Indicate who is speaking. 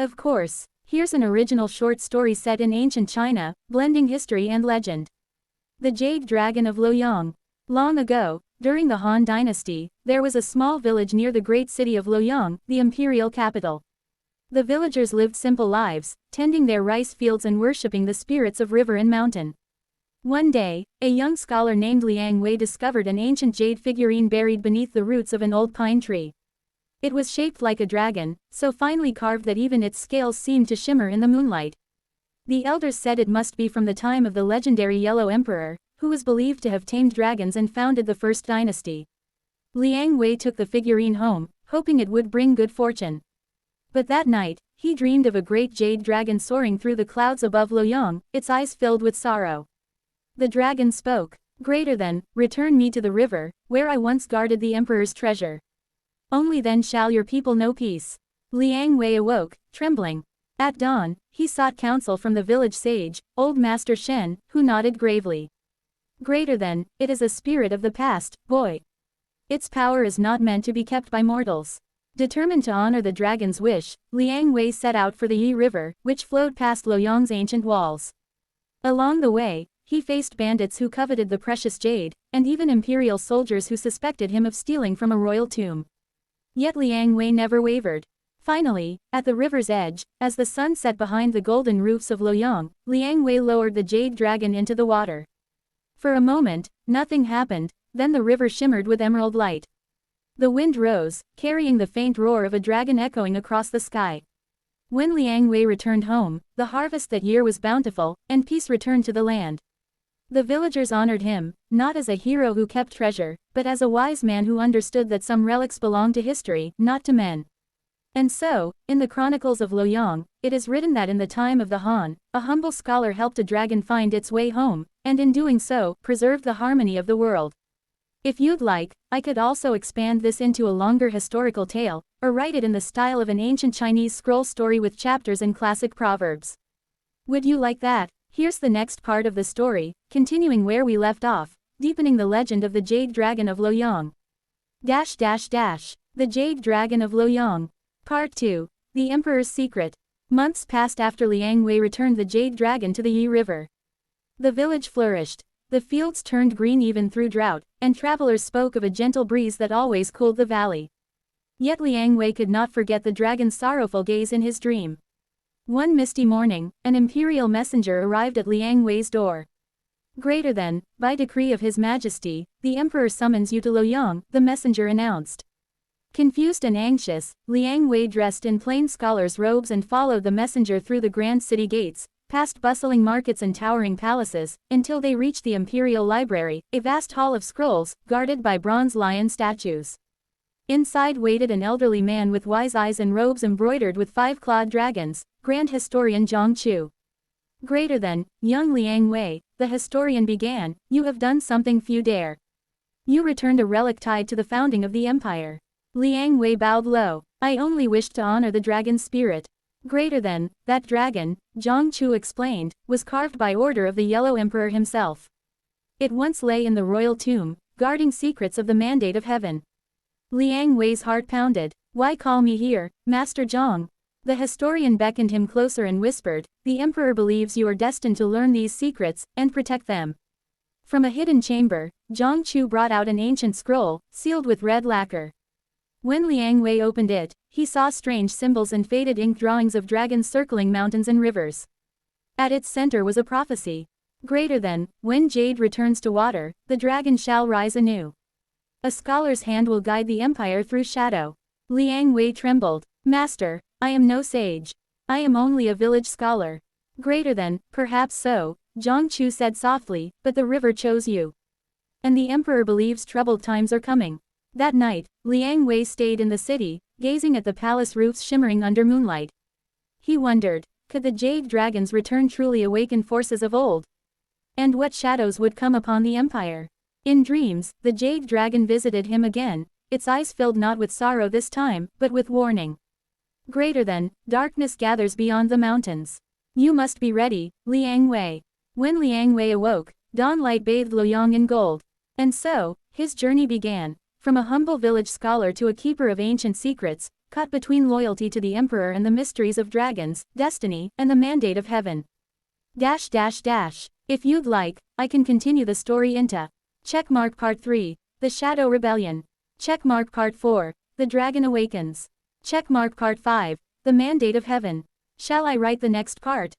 Speaker 1: Of course, here's an original short story set in ancient China, blending history and legend. The Jade Dragon of Luoyang. Long ago, during the Han Dynasty, there was a small village near the great city of Luoyang, the imperial capital. The villagers lived simple lives, tending their rice fields and worshipping the spirits of river and mountain. One day, a young scholar named Liang Wei discovered an ancient jade figurine buried beneath the roots of an old pine tree. It was shaped like a dragon, so finely carved that even its scales seemed to shimmer in the moonlight. The elders said it must be from the time of the legendary Yellow Emperor, who was believed to have tamed dragons and founded the first dynasty. Liang Wei took the figurine home, hoping it would bring good fortune. But that night, he dreamed of a great jade dragon soaring through the clouds above Luoyang, its eyes filled with sorrow. The dragon spoke, "Greater than, return me to the river, where I once guarded the emperor's treasure. Only then shall your people know peace." Liang Wei awoke, trembling. At dawn, he sought counsel from the village sage, old Master Shen, who nodded gravely. "Greater than, it is a spirit of the past, boy. Its power is not meant to be kept by mortals." Determined to honor the dragon's wish, Liang Wei set out for the Yi River, which flowed past Luoyang's ancient walls. Along the way, he faced bandits who coveted the precious jade, and even imperial soldiers who suspected him of stealing from a royal tomb. Yet Liang Wei never wavered. Finally, at the river's edge, as the sun set behind the golden roofs of Luoyang, Liang Wei lowered the jade dragon into the water. For a moment, nothing happened, then the river shimmered with emerald light. The wind rose, carrying the faint roar of a dragon echoing across the sky. When Liang Wei returned home, the harvest that year was bountiful, and peace returned to the land. The villagers honored him, not as a hero who kept treasure, but as a wise man who understood that some relics belong to history, not to men. And so, in the Chronicles of Luoyang, it is written that in the time of the Han, a humble scholar helped a dragon find its way home, and in doing so, preserved the harmony of the world. If you'd like, I could also expand this into a longer historical tale, or write it in the style of an ancient Chinese scroll story with chapters and classic proverbs. Would you like that? Here's the next part of the story, continuing where we left off, deepening the legend of the Jade Dragon of Luoyang. The Jade Dragon of Luoyang. Part 2. The Emperor's Secret. Months passed after Liang Wei returned the Jade Dragon to the Yi River. The village flourished. The fields turned green even through drought, and travelers spoke of a gentle breeze that always cooled the valley. Yet Liang Wei could not forget the dragon's sorrowful gaze in his dream. One misty morning, an imperial messenger arrived at Liang Wei's door. "Greater than, by decree of His Majesty, the Emperor summons you to Luoyang," the messenger announced. Confused and anxious, Liang Wei dressed in plain scholar's robes and followed the messenger through the grand city gates, past bustling markets and towering palaces, until they reached the imperial library, a vast hall of scrolls, guarded by bronze lion statues. Inside waited an elderly man with wise eyes and robes embroidered with 5-clawed dragons, Grand Historian Zhang Chu. "Greater than, young Liang Wei," the historian began, "you have done something few dare. You returned a relic tied to the founding of the empire." Liang Wei bowed low. "I only wished to honor the dragon's spirit." "Greater than, that dragon," Zhang Chu explained, "was carved by order of the Yellow Emperor himself. It once lay in the royal tomb, guarding secrets of the mandate of heaven." Liang Wei's heart pounded. "Why call me here, Master Zhang?" The historian beckoned him closer and whispered, "The Emperor believes you are destined to learn these secrets, and protect them." From a hidden chamber, Zhang Chu brought out an ancient scroll, sealed with red lacquer. When Liang Wei opened it, he saw strange symbols and faded ink drawings of dragons circling mountains and rivers. At its center was a prophecy. "Greater than, when jade returns to water, the dragon shall rise anew. A scholar's hand will guide the empire through shadow." Liang Wei trembled. "Master, I am no sage. I am only a village scholar." "Greater than, perhaps so," Zhang Chu said softly, "but the river chose you. And the emperor believes troubled times are coming." That night, Liang Wei stayed in the city, gazing at the palace roofs shimmering under moonlight. He wondered, could the jade dragons return truly awakened forces of old? And what shadows would come upon the empire? In dreams, the jade dragon visited him again, its eyes filled not with sorrow this time, but with warning. "Greater than, darkness gathers beyond the mountains. You must be ready, Liang Wei." When Liang Wei awoke, dawn light bathed Luoyang in gold. And so, his journey began. From a humble village scholar to a keeper of ancient secrets, caught between loyalty to the Emperor and the mysteries of dragons, destiny, and the mandate of heaven. If you'd like, I can continue the story into Checkmark Part 3, The Shadow Rebellion. Checkmark Part 4, The Dragon Awakens. Checkmark Part 5, The Mandate of Heaven. Shall I write the next part?